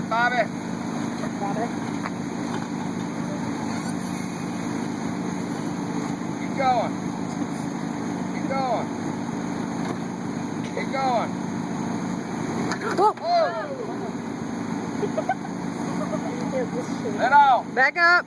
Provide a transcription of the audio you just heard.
it, Bobby. Got it. Keep going. Keep going. Keep going. Oh. Let out. Back up.